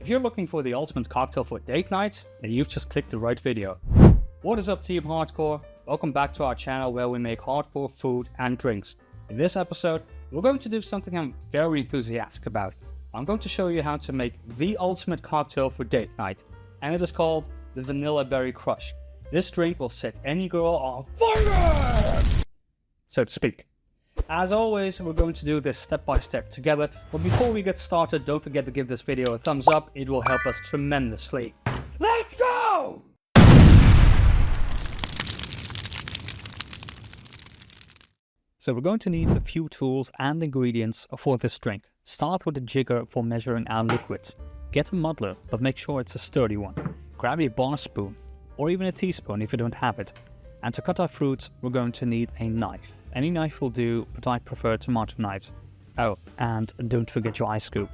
If you're looking for the ultimate cocktail for date night, then you've just clicked the right video. What is up, Team Hardcore? Welcome back to our channel where we make hardcore food and drinks. In this episode, we're going to do something I'm very enthusiastic about. I'm going to show you how to make the ultimate cocktail for date night, and it is called the Vanilla Berry Crush. This drink will set any girl on fire, so to speak. As always, we're going to do this step by step together, but before we get started, don't forget to give this video a thumbs up. It will help us tremendously. Let's go! So we're going to need a few tools and ingredients for this drink. Start with a jigger for measuring our liquids. Get a muddler, but make sure it's a sturdy one. Grab a bar spoon, or even a teaspoon if you don't have it. And to cut our fruits, we're going to need a knife. Any knife will do, but I prefer tomato knives. Oh, and don't forget your ice scoop.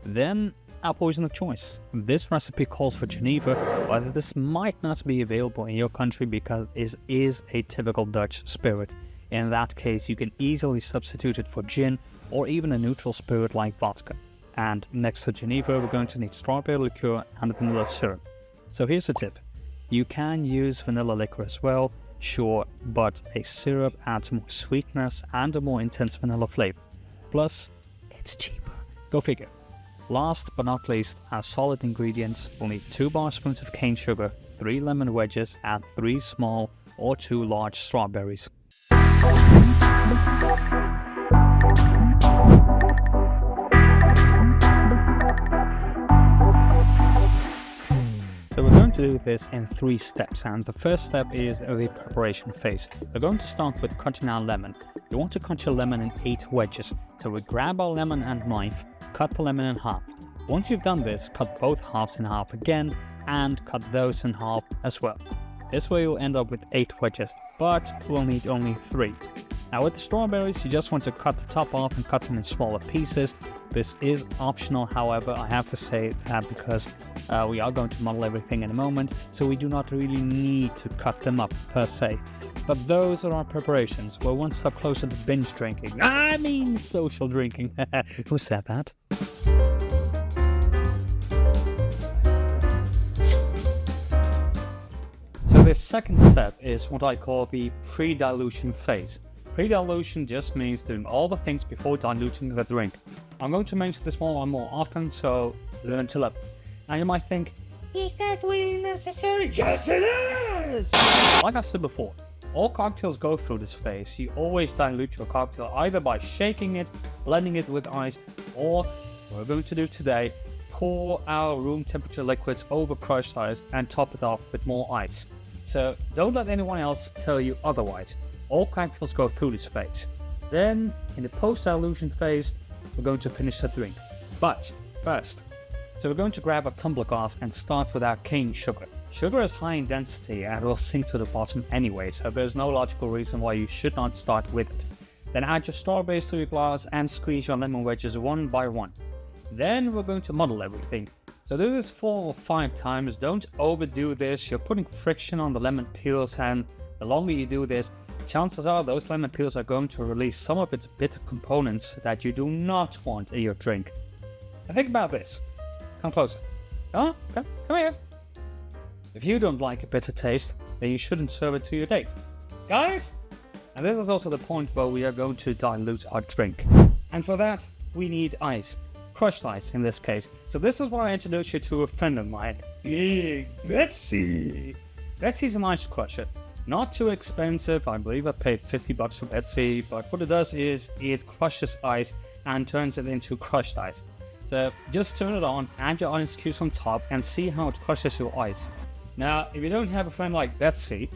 Then, our poison of choice. This recipe calls for genever, but this might not be available in your country because it is a typical Dutch spirit. In that case, you can easily substitute it for gin or even a neutral spirit like vodka. And next to genever, we're going to need strawberry liqueur and vanilla syrup. So here's a tip. You can use vanilla liquor as well, sure, but a syrup adds more sweetness and a more intense vanilla flavor. Plus, it's cheaper. Go figure. Last but not least, our solid ingredients will need 2 bar spoons of cane sugar, 3 lemon wedges, and 3 small or 2 large strawberries. So we're going to do this in 3 steps, and the first step is the preparation phase. We're going to start with cutting our lemon. You want to cut your lemon in 8 wedges. So we grab our lemon and knife, cut the lemon in half. Once you've done this, cut both halves in half again, and cut those in half as well. This way you'll end up with 8 wedges, but we'll need only 3. Now with the strawberries, you just want to cut the top off and cut them in smaller pieces. This is optional, however, I have to say that because we are going to muddle everything in a moment, so we do not really need to cut them up per se. But those are our preparations. We're one step closer to binge drinking. I mean social drinking. Who said that? So the second step is what I call the pre-dilution phase. Pre-dilution just means doing all the things before diluting the drink. I'm going to mention this more and more often, so learn to love. Now you might think, is that really necessary? Yes it is! Like I've said before, all cocktails go through this phase. You always dilute your cocktail either by shaking it, blending it with ice, or what we're going to do today, pour our room temperature liquids over crushed ice and top it off with more ice. So don't let anyone else tell you otherwise. All cocktails go through this phase. Then, in the post-dilution phase, we're going to finish the drink. But first, so we're going to grab a tumbler glass and start with our cane sugar. Sugar is high in density and will sink to the bottom anyway, so there's no logical reason why you should not start with it. Then add your strawberries to your glass and squeeze your lemon wedges one by one. Then we're going to muddle everything. So do this 4 or 5 times, don't overdo this. You're putting friction on the lemon peels, and the longer you do this, chances are those lemon peels are going to release some of its bitter components that you do not want in your drink. Now think about this. Come closer. Oh, come here. If you don't like a bitter taste, then you shouldn't serve it to your date. Got it? And this is also the point where we are going to dilute our drink. And for that, we need ice. Crushed ice in this case. So this is why I introduced you to a friend of mine, Big Betsy. Betsy's an ice crusher. Not too expensive, I believe I paid $50 for Betsy, but what it does is it crushes ice and turns it into crushed ice. So just turn it on, add your ice cubes on top, and see how it crushes your ice. Now, if you don't have a friend like Betsy,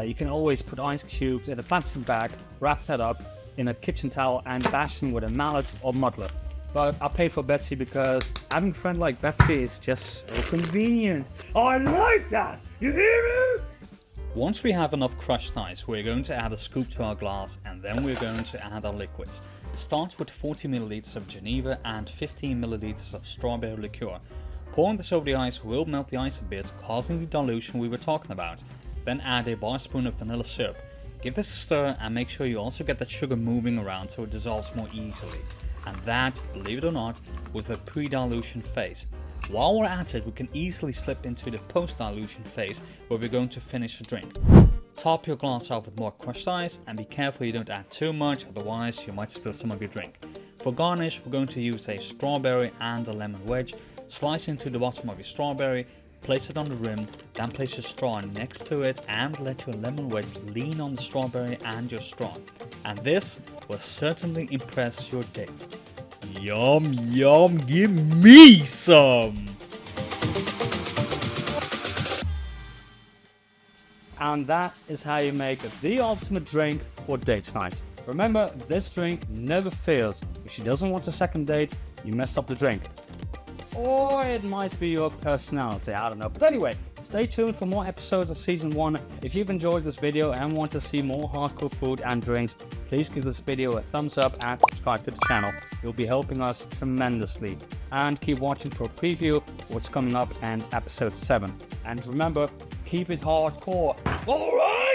you can always put ice cubes in a plastic bag, wrap that up in a kitchen towel, and bash them with a mallet or muddler. But I paid for Betsy because having a friend like Betsy is just so convenient. I like that! You hear me? Once we have enough crushed ice, we're going to add a scoop to our glass, and then we're going to add our liquids. Start with 40 milliliters of genever and 15 milliliters of strawberry liqueur. Pouring this over the ice will melt the ice a bit, causing the dilution we were talking about. Then add a bar spoon of vanilla syrup. Give this a stir and make sure you also get that sugar moving around so it dissolves more easily. And that, believe it or not, was the pre-dilution phase. While we're at it, we can easily slip into the post-dilution phase where we're going to finish the drink. Top your glass off with more crushed ice and be careful you don't add too much, otherwise you might spill some of your drink. For garnish, we're going to use a strawberry and a lemon wedge. Slice into the bottom of your strawberry, place it on the rim, then place your straw next to it and let your lemon wedge lean on the strawberry and your straw. And this will certainly impress your date. Yum yum, give me some! And that is how you make the ultimate drink for date night. Remember, this drink never fails. If she doesn't want a second date, you mess up the drink. Or it might be your personality, I don't know. But anyway, stay tuned for more episodes of Season 1. If you've enjoyed this video and want to see more hardcore food and drinks, please give this video a thumbs up and subscribe to the channel. You'll be helping us tremendously. And keep watching for a preview of what's coming up in episode 7. And remember, keep it hardcore. Alright!